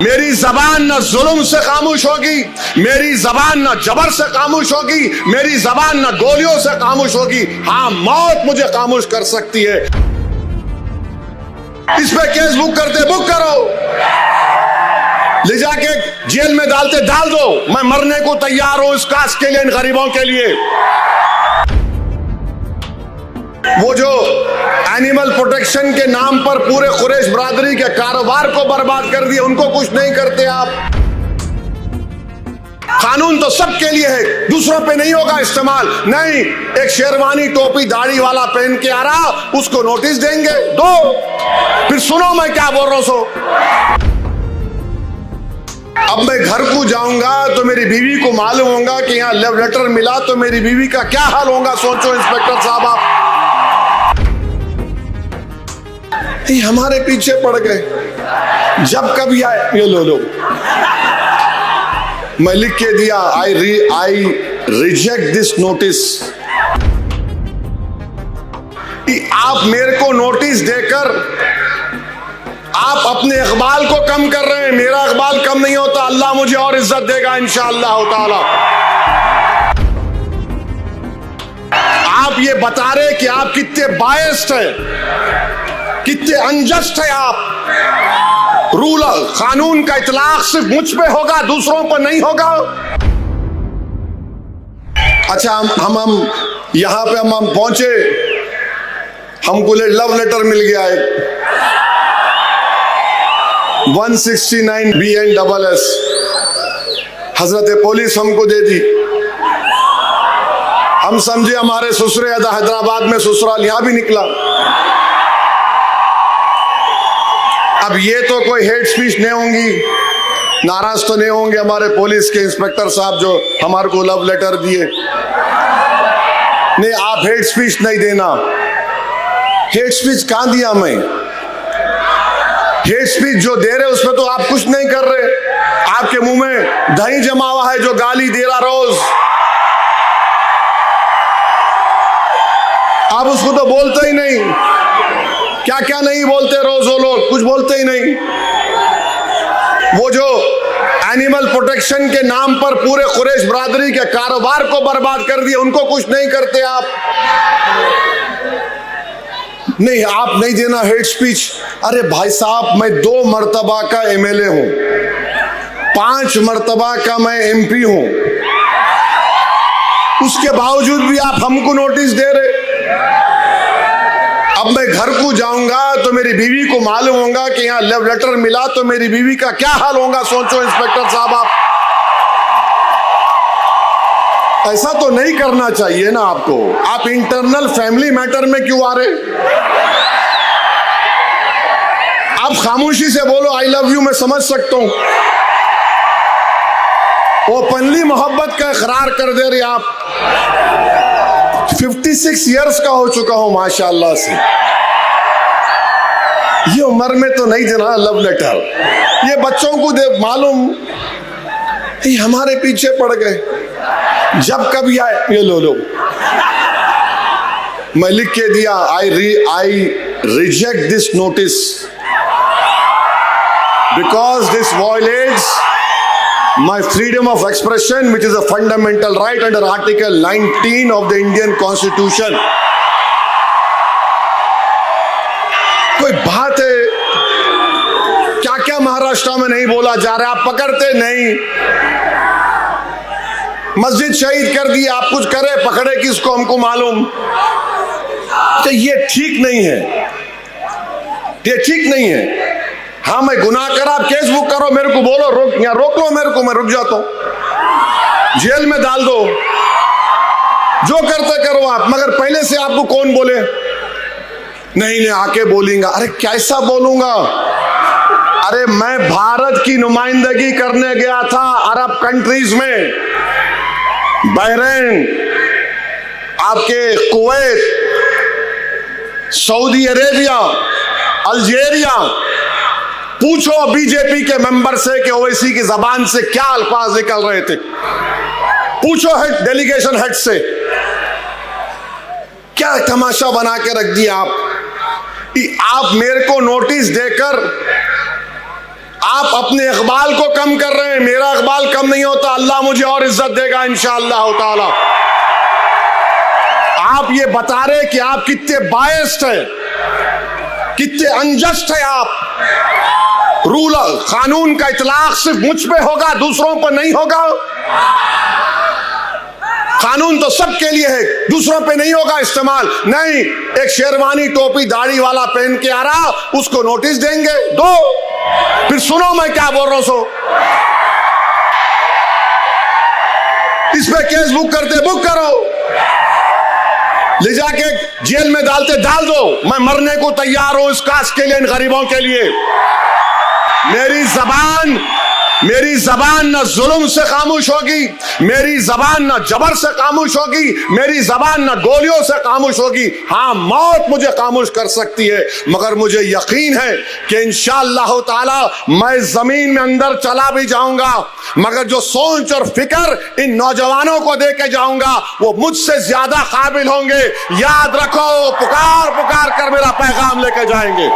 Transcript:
मेरी जबान न जुल्म से खामोश होगी, मेरी जबान न जबर से खामोश होगी, मेरी जबान न गोलियों से खामोश होगी। हाँ, मौत मुझे खामोश कर सकती है। इस पे केस बुक करते बुक करो, ले जाके जेल में डालते डाल दो। मैं मरने को तैयार हूं इस कास्ट के लिए, इन गरीबों के लिए। वो जो एनिमल प्रोटेक्शन के नाम पर पूरे कुरैश बरादरी के कारोबार को बर्बाद कर दिए, उनको कुछ नहीं करते आप। कानून तो सबके लिए है, दूसरों पे नहीं होगा इस्तेमाल। नहीं, एक शेरवानी टोपी दाढ़ी वाला पहन के आ रहा, उसको नोटिस देंगे, दो। फिर सुनो मैं क्या बोल रहा हूं। अब मैं घर को जाऊंगा तो मेरी बीवी को मालूम होगा कि यहाँ लव लेटर मिला, तो मेरी बीवी का क्या हाल होगा। सोचो इंस्पेक्टर साहब आप। हमारे पीछे पड़ गए। जब कभी आए ये लो मैं लिख के दिया, आई रिजेक्ट दिस नोटिस। आप मेरे को नोटिस देकर आप अपने इकबाल को कम कर रहे हैं। मेरा इकबाल कम नहीं होता, अल्लाह मुझे और इज्जत देगा इंशाअल्लाह ताला। आप ये बता रहे कि आप कितने बायस्ड हैं, कितने अनजस्ट है आप। रूल कानून का इतलाक सिर्फ मुझ पे होगा, दूसरों पर नहीं होगा। अच्छा, हम यहां पे हम पहुंचे, हमको लव लेटर मिल गया है 169 BNSS। हजरत पुलिस हमको दे दी। हम समझे हमारे ससुरे हैदराबाद में ससुराल यहां भी निकला। अब ये तो कोई हेट स्पीच नहीं होंगी, नाराज तो नहीं होंगे हमारे पुलिस के इंस्पेक्टर साहब जो हमारे को लव लेटर दिए। नहीं, आप हेट स्पीच नहीं देना। हेट स्पीच कहां दिया मैं? हेट स्पीच जो दे रहे उसमें तो आप कुछ नहीं कर रहे। आपके मुंह में दही जमा हुआ है जो गाली दे रहा रोज, आप उसको तो बोलते ही नहीं। क्या क्या नहीं बोलते रोज वो लोग, कुछ बोलते ही नहीं। वो जो एनिमल प्रोटेक्शन के नाम पर पूरे कुरैश बरादरी के कारोबार को बर्बाद कर दिए, उनको कुछ नहीं करते आप। नहीं, आप नहीं देना हेट स्पीच। अरे भाई साहब, मैं 2 मर्तबा का MLA हूं, 5 मर्तबा का मैं MP हूं, उसके बावजूद भी आप हमको नोटिस दे रहे। अब मैं घर को जाऊंगा तो मेरी बीवी को मालूम होगा कि यहाँ लव लेटर मिला, तो मेरी बीवी का क्या हाल होगा। सोचो इंस्पेक्टर साहब आप। ऐसा तो नहीं करना चाहिए ना आपको। आप इंटरनल फैमिली मैटर में क्यों आ रहे? आप खामोशी से बोलो आई लव यू, मैं समझ सकता हूं। ओपनली मोहब्बत का इकरार कर दे रहे आप। 56 इयर्स का हो चुका हूं माशाअल्लाह से। ये उम्र में तो नहीं देना लव लेटर। ये बच्चों को दे मालूम, ये हमारे पीछे पड़ गए। जब कभी आए ये लो मैं लिख के दिया, I reject this notice because this violets my freedom of expression, which is a fundamental right under Article 19 of the Indian Constitution. कोई बात है? क्या क्या महाराष्ट्र में नहीं बोला जा रहा? आप पकड़ते नहीं। मस्जिद शहीद कर दी, आप कुछ करे, पकड़े किसको हमको मालूम। तो ये ठीक नहीं है, ये ठीक नहीं है। हाँ, मैं गुनाह करा, आप केस बुक करो, मेरे को बोलो, रोक लो मेरे को, मैं रुक जाता हूं। जेल में डाल दो, जो करते करो आप, मगर पहले से आपको कौन बोले? नहीं आके बोलेंगे। अरे कैसा बोलूंगा? अरे मैं भारत की नुमाइंदगी करने गया था अरब कंट्रीज में, बहरीन, आपके कुवैत, सऊदी अरेबिया, अल्जीरिया। पूछो बीजेपी के मेंबर से कि ओवैसी की जबान से क्या अल्फाज निकल रहे थे। पूछो हेड डेलीगेशन हेड से, क्या तमाशा बना के रख दिया आप। मेरे को नोटिस देकर आप अपने इकबाल को कम कर रहे हैं, मेरा इकबाल कम नहीं होता, अल्लाह मुझे और इज्जत देगा इंशाअल्लाह ताला। आप ये बता रहे कि आप कितने बायस्ड हैं, कितने अनजस्ट है आप। रूल कानून का इतलाक सिर्फ मुझ पे होगा, दूसरों पर नहीं होगा। कानून तो सबके लिए है, दूसरों पे नहीं होगा इस्तेमाल। नहीं, एक शेरवानी टोपी दाढ़ी वाला पहन के आ रहा, उसको नोटिस देंगे, दो। फिर सुनो मैं क्या बोल रहा हूं, सो इस पे केस बुक करते बुक करो, ले जाके जेल में डालते डाल दो। मैं मरने को तैयार हूं इस कास्ट के लिए, इन गरीबों के लिए। मेरी जबान न जुल्म से खामोश होगी, मेरी जबान न जबर से खामोश होगी, मेरी जबान न गोलियों से खामोश होगी। हाँ, मौत मुझे खामोश कर सकती है, मगर मुझे यकीन है कि इंशाअल्लाह ताला मैं जमीन में अंदर चला भी जाऊंगा, मगर जो सोच और फिक्र इन नौजवानों को दे के जाऊंगा वो मुझसे ज्यादा काबिल होंगे। याद रखो, पुकार पुकार कर मेरा पैगाम लेके जाएंगे।